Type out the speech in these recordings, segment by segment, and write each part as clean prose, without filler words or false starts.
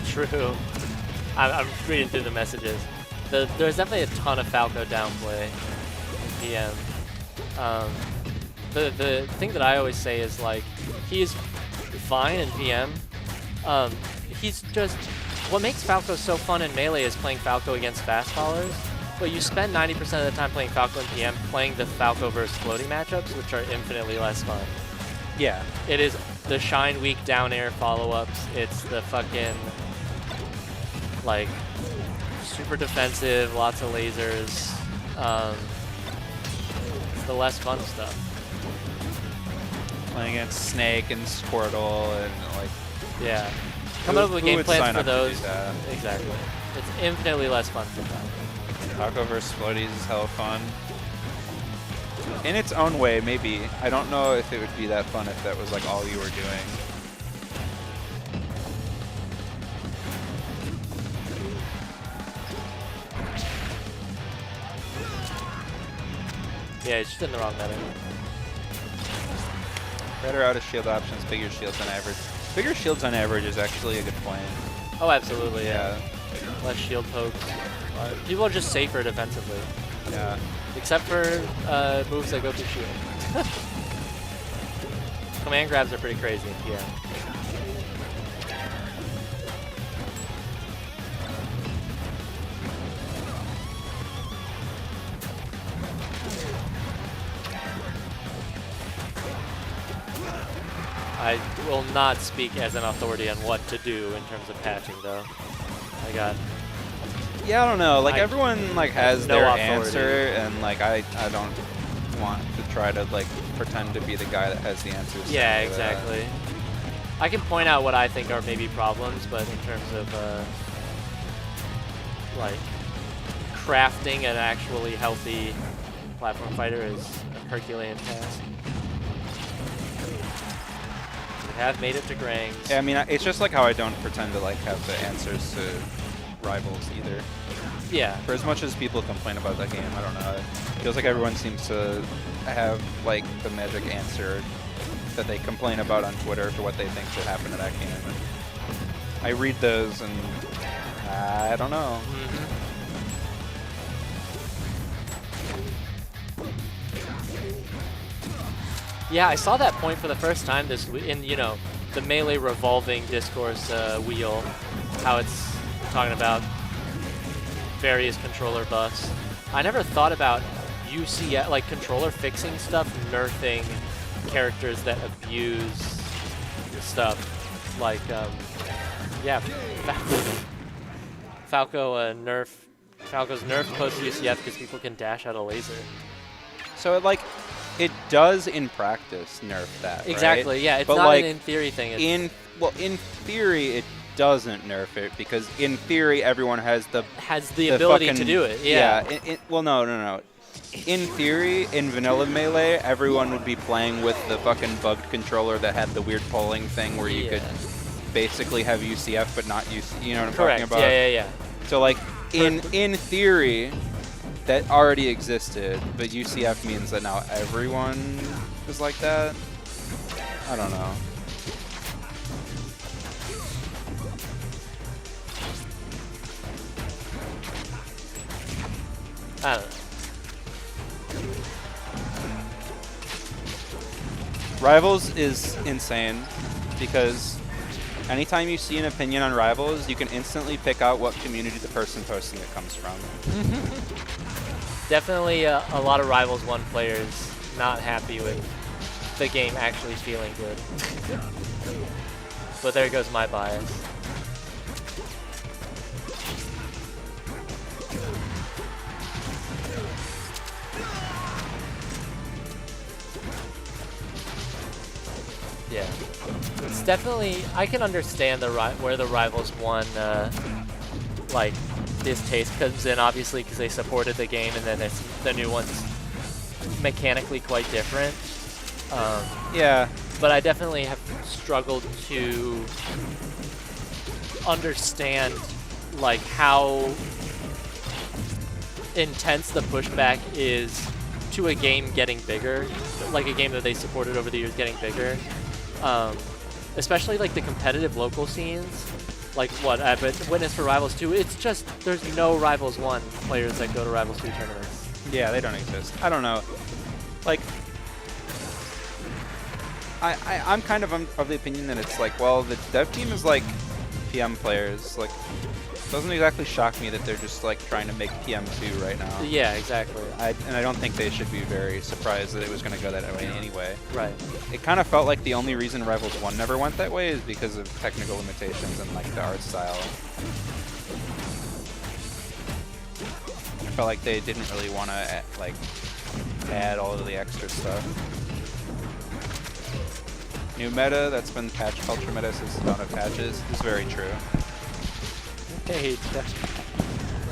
True. I'm reading through the messages. There's definitely a ton of Falco downplay in PM. The thing that I always say is like, he's fine in PM. He's just, what makes Falco so fun in Melee is playing Falco against fast followers, but you spend 90% of the time playing Falco in PM playing the Falco versus floating matchups, which are infinitely less fun. Yeah. It is the Shine Weak down air follow-ups, it's the fucking, like, super defensive, lots of lasers, it's the less fun stuff. Playing against Snake and Squirtle and like... Yeah. Coming up with game plans for those. Exactly. It's infinitely less fun for that. Falco vs. Floaties is hella fun. In its own way, maybe. I don't know if it would be that fun if that was like all you were doing. Yeah, it's just in the wrong meta. Better out of shield options, bigger shields on average. Bigger shields on average is actually a good point. Oh, absolutely, yeah. Less shield pokes. People are just safer defensively. Yeah. Except for moves that go through shield. Command grabs are pretty crazy, yeah. I will not speak as an authority on what to do in terms of patching, though. Yeah, I don't know. Like everyone like has no their authority. answer, and like I don't want to try to like pretend to be the guy that has the answers. Yeah, exactly. I can point out what I think are maybe problems, but in terms of like crafting an actually healthy platform fighter is a Herculean task. We have made it to Grangs. Yeah, I mean, it's just like how I don't pretend to like have the answers to Rivals either. Yeah. For as much as people complain about that game, I don't know. It feels like everyone seems to have like the magic answer that they complain about on Twitter for what they think should happen to that game. And I read those and I don't know. Yeah, I saw that point for the first time this week in, you know, the Melee revolving discourse wheel, how it's talking about various controller buffs. I never thought about UCS, like controller fixing stuff, nerfing characters that abuse stuff. Like, yeah, Falco's nerf post UCF because people can dash out a laser. So it does in practice nerf that, exactly, right? yeah. It's but not like, an in theory thing. In theory, it doesn't nerf it because in theory everyone has the ability to do it. Yeah. Well, no. In theory, in vanilla Melee, everyone would be playing with the fucking bugged controller that had the weird polling thing where you could basically have UCF but not UC. You know what I'm talking about? Yeah. So like in theory, that already existed, but UCF means that now everyone is like that. I don't know. I don't know. Rivals is insane because anytime you see an opinion on Rivals, you can instantly pick out what community the person posting it comes from. Definitely a lot of Rivals 1 players not happy with the game actually feeling good. But there goes my bias. Yeah, it's definitely, I can understand where the Rivals 1 like distaste comes in, obviously because they supported the game, and then the new one's mechanically quite different. Yeah, but I definitely have struggled to understand like how intense the pushback is to a game getting bigger, like a game that they supported over the years getting bigger. Especially like the competitive local scenes, like what Witness for Rivals 2. It's just there's no Rivals 1 players that go to Rivals 2 tournaments. Yeah, they don't exist. I don't know. Like, I'm kind of the opinion that it's like, well, the dev team is like PM players. Like, it doesn't exactly shock me that they're just like trying to make PM2 right now. Yeah, exactly. And I don't think they should be very surprised that it was going to go that way anyway. Right. It kind of felt like the only reason Rivals 1 never went that way is because of technical limitations and like the art style. I felt like they didn't really want to like add all of the extra stuff. New meta that's been patched, culture meta since the dawn of patches is very true. Hey,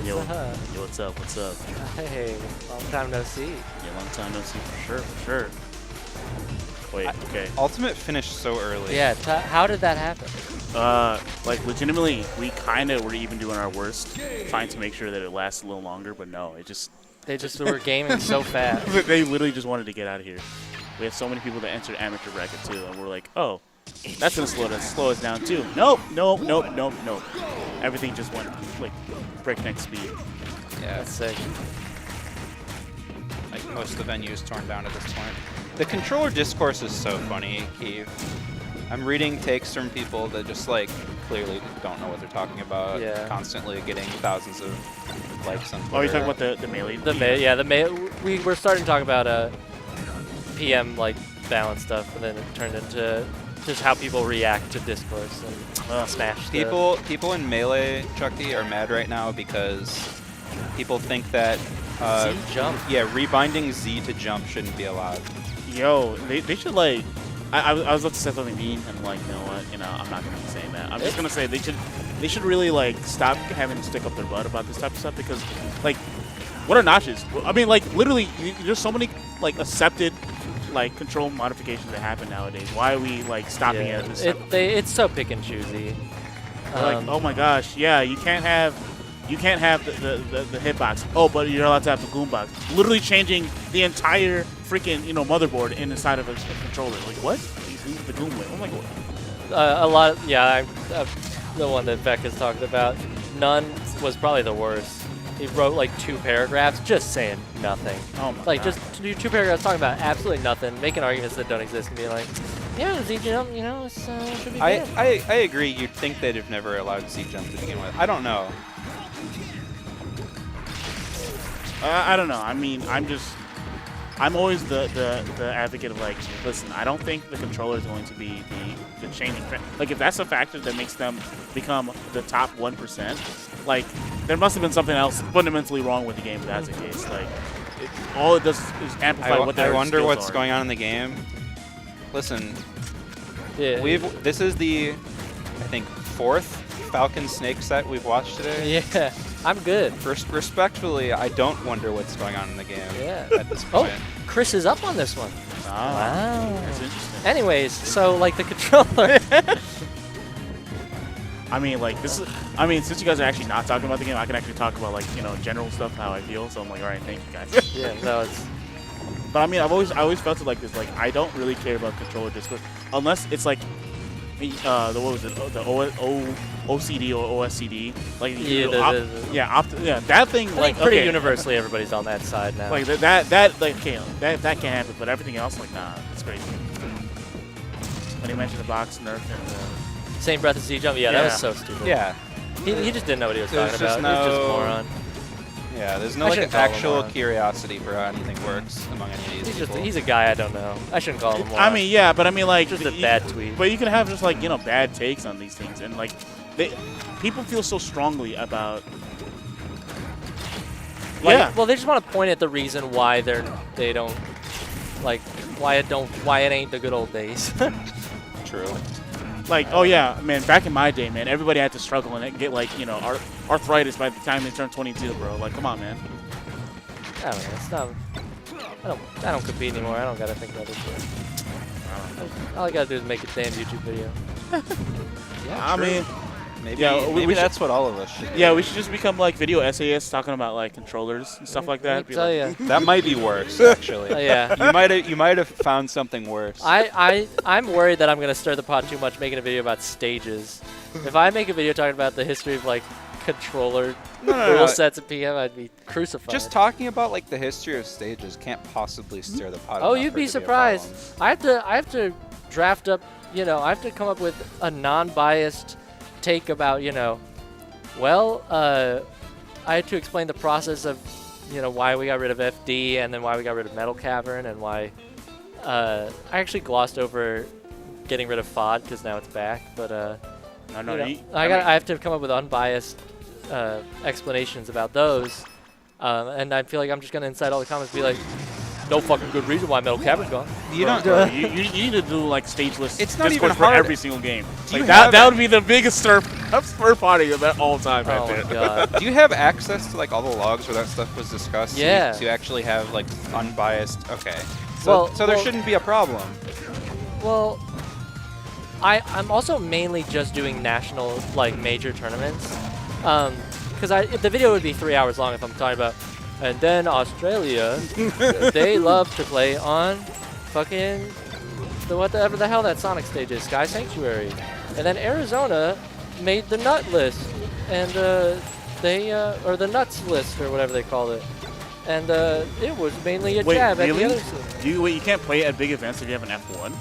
Yo, what's up? What's up? Hey, long time no see. Yeah, long time no see for sure. Wait, okay. Ultimate finished so early. Yeah, how did that happen? Like legitimately, we kind of were even doing our worst, trying to make sure that it lasts a little longer, but no, They just were gaming so fast. They literally just wanted to get out of here. We have so many people that entered amateur bracket too, and we're like, oh, that's gonna slow us down too. Nope. Everything just went like breakneck speed. Yeah, That's sick. like most of the venues torn down at this point. The controller discourse is so funny, Keith. I'm reading takes from people that just like clearly don't know what they're talking about. Yeah. Constantly getting thousands of likes on Twitter. Oh, you're talking about the melee? We're starting to talk about PM like balance stuff, and then it turned into just how people react to discourse and Smash. People in Melee, Chucky, are mad right now because people think that Z jump. Yeah, rebinding Z to jump shouldn't be allowed. Yo, they should like. I was about to say something mean, and like, you know what? You know, I'm not gonna be saying that. I'm just gonna say they should really like stop having to stick up their butt about this type of stuff, because like, what are notches? I mean, like literally, there's so many like accepted like control modifications that happen nowadays. Why are we like stopping it? It's so pick and choosy. Like, oh my gosh, yeah, you can't have the hitbox. Oh, but you're allowed to have the boombox. Literally changing the entire freaking motherboard inside of a controller. Like what? The goom way. Oh my god. A lot. The one that Beck has talked about. None was probably the worst. He wrote like 2 paragraphs just saying nothing. Oh my like god. just 2 paragraphs talking about absolutely nothing, making arguments that don't exist, and being like, yeah, Z jump, it should be good. I agree. You'd think they'd have never allowed Z jump to begin with. I don't know. I don't know. I mean, I'm always the advocate of like, listen, I don't think the controller is going to be the changing factor. Like, if that's a factor that makes them become the top 1%, like, there must have been something else fundamentally wrong with the game if that's the case. Like, all it does is amplify what their I wonder skills what's are. going on in the game. Listen, Yeah. this is the, I think, 4th Falcon Snake set we've watched today. Yeah, I'm good. Respectfully, I don't wonder what's going on in the game Yeah. at this point. Oh, Chris is up on this one. Ah, Wow. that's interesting. Anyways, so like the controller. I mean, like, since you guys are actually not talking about the game, I can actually talk about, like, general stuff, how I feel. So I'm like, all right, thank you guys. Yeah, no, it's. But I mean, I always felt it like this. Like, I don't really care about controller discourse unless it's like, what was it? The OCD or OSCD. Like, that thing. I think Like, pretty okay, universally, everybody's on that side now. like that can't happen. But everything else, like, nah, it's crazy. When you mentioned the box nerf and Same breath as Z jump. Yeah, that was so stupid. Yeah. He just didn't know what he was There's talking just about. He was just a no- moron. Yeah, there's no I like shouldn't call him actual one. curiosity for how anything works among any of these people. He's a guy I don't know. I shouldn't call him a moron. I mean, yeah, but I mean, like, Just a bad tweet. But you can have just like bad takes on these things, and like, people feel so strongly about. Like, well, they just want to point at the reason why they don't like why it ain't the good old days. True. Like, oh yeah, man, back in my day, man, everybody had to struggle and get like, arthritis by the time they turned 22, bro. Like, come on, man. I don't know. It's not. I don't compete anymore. I don't gotta think about this shit. All I gotta do is make a damn YouTube video. I mean, Maybe, Yeah, maybe we that's what all of us should do. Yeah, we should just become like video essayists talking about like controllers and stuff like that. Tell you. That might be worse, actually. Yeah. You might have found something worse. I'm worried that I'm gonna stir the pot too much making a video about stages. If I make a video talking about the history of like controller rule sets at PM, I'd be crucified. Just talking about like the history of stages can't possibly stir the pot. Oh, enough you'd for be it to a surprised. problem. I have to draft up, I have to come up with a non-biased take about, well, I had to explain the process of, why we got rid of FD and then why we got rid of Metal Cavern and why I actually glossed over getting rid of FOD because now it's back, but I have to come up with unbiased explanations about those, and I feel like I'm just gonna incite all the comments and be like, no fucking good reason why Metal Cavern's gone. You don't. You need to do like stage list. It's not Discord even for hard. every single game. Do you Like, have that would be the biggest spur party of all time. Oh Right my there. god. Do you have access to like all the logs where that stuff was discussed? Yeah. So you actually have like unbiased. Okay. Well- So there well- shouldn't be a problem. Well, I'm also mainly just doing national, like, major tournaments. Because the video would be 3 hours long if I'm talking about, and then Australia, they love to play on fucking, whatever the hell that Sonic stage is, Sky Sanctuary. And then Arizona made the nut list, and or the nuts list, or whatever they call it. And it was mainly a Wait, jab really? at the other scene. You can't play at big events if you have an F1.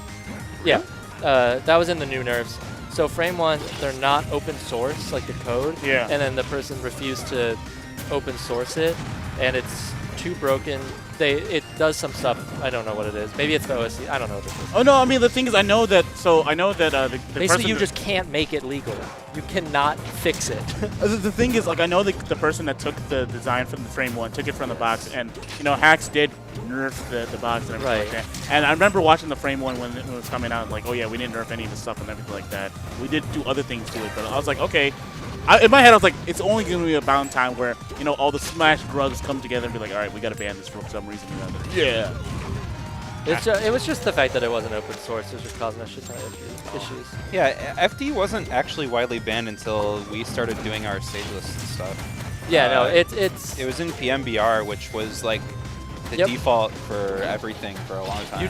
Yeah, that was in the new nerfs. So frame 1, they're not open source, like the code. Yeah. And then the person refused to open source it, and it's too broken. It does some stuff. I don't know what it is. Maybe it's the OSC. I don't know what it is. Oh no, I mean the thing is, I know that the Basically, person you just can't make it legal. You cannot fix it. The thing is, like, I know the person that took the design from the frame 1 took it from the box, and hacks did nerf the box and everything like that. And I remember watching the frame 1 when it was coming out, like, oh yeah, we didn't nerf any of the stuff and everything like that. We did do other things to it, but I was like, okay. In my head, I was like, it's only going to be about time where all the Smash drugs come together and be like, all right, we got to ban this for some reason or another. Yeah. It was just the fact that it wasn't open source. It was just causing us shit ton of issues. Yeah, FD wasn't actually widely banned until we started doing our stage list stuff. Yeah, no, It was in PMBR, which was like the default for everything for a long time.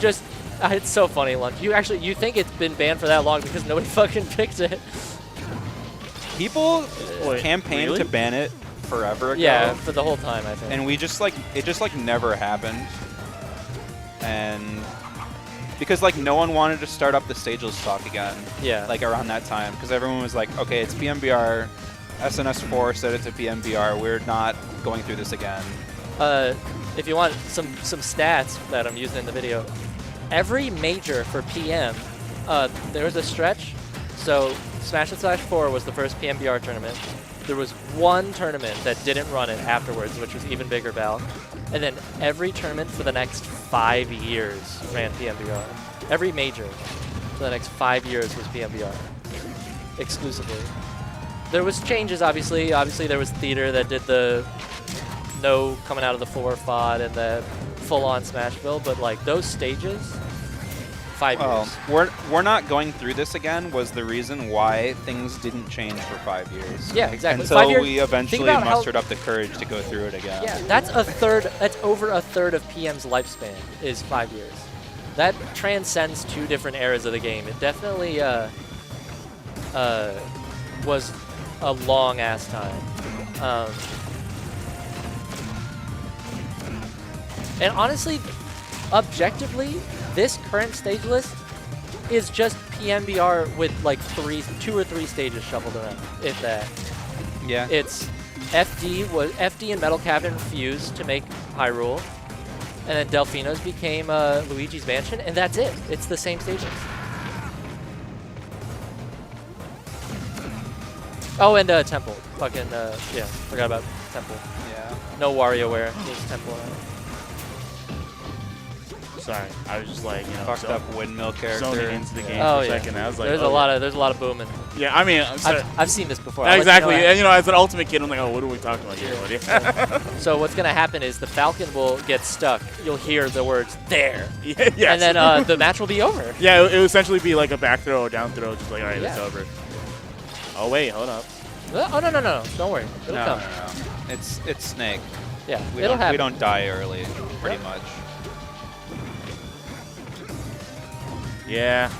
It's so funny, Lunch. You think it's been banned for that long because nobody fucking picked it. People campaigned to ban it forever ago. Yeah, for the whole time, I think. And we just it never happened. And because no one wanted to start up the stageless talk again. Yeah. Like around that time, because everyone was like, okay, it's PMBR. SNS4 said it's a PMBR. We're not going through this again. If you want some stats that I'm using in the video, every major for PM, there was a stretch. So Smash and Slash 4 was the first PMBR tournament. There was one tournament that didn't run it afterwards, which was even bigger bout. And then every tournament for the next 5 years ran PMBR. Every major for the next 5 years was PMBR, exclusively. There was changes, obviously. Obviously, there was Theater that did the no coming out of the floor FOD and the full-on Smash build, but those stages, 5 years. We're not going through this again was the reason why things didn't change for 5 years. Yeah, exactly. Until we eventually mustered up the courage to go through it again. Yeah, that's over a third of PM's lifespan is 5 years. That transcends 2 different eras of the game. It definitely was a long ass time. And honestly, objectively, this current stage list is just PMBR with 2 or 3 stages shuffled around, if that. Yeah. It's FD and Metal Cavern fused to make Hyrule, and then Delfino's became Luigi's Mansion, and that's it. It's the same stages. Oh, and Temple. Fucking yeah, forgot about Temple. Yeah. No WarioWare. Just Temple. Sorry, I was just fucked up windmill character zoning into the game Oh for a yeah. second. I was like, there's a lot of booming. Yeah, I mean, I've seen this before. exactly. I'll let you know And as an Ultimate kid, I'm like, oh, what are we talking about here, buddy? So what's gonna happen is the Falcon will get stuck. You'll hear the words "there," Yes. and then the match will be over. Yeah, it would essentially be like a back throw or down throw, just like, all right, it's over. Oh wait, hold up. Oh no! Don't worry, it'll No, come. no. It's Snake. Yeah, We it'll don't happen. we don't die early, pretty much. Yeah.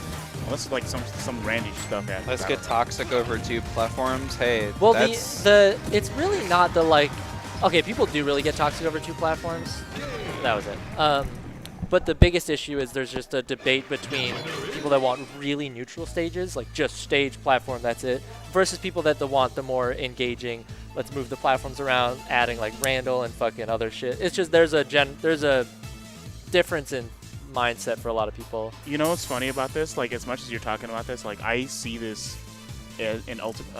Unless like some randy stuff happens. Let's I get don't know. toxic over 2 platforms. Hey, Well, that's it's really not the like. Okay, people do really get toxic over 2 platforms. That was it. But the biggest issue is there's just a debate between people that want really neutral stages, like just stage platform, that's it, versus people that want the more engaging, let's move the platforms around, adding like Randall and fucking other shit. It's just there's a difference in mindset for a lot of people. You know what's funny about this? Like, as much as you're talking about this, like, I see this in Ultimate.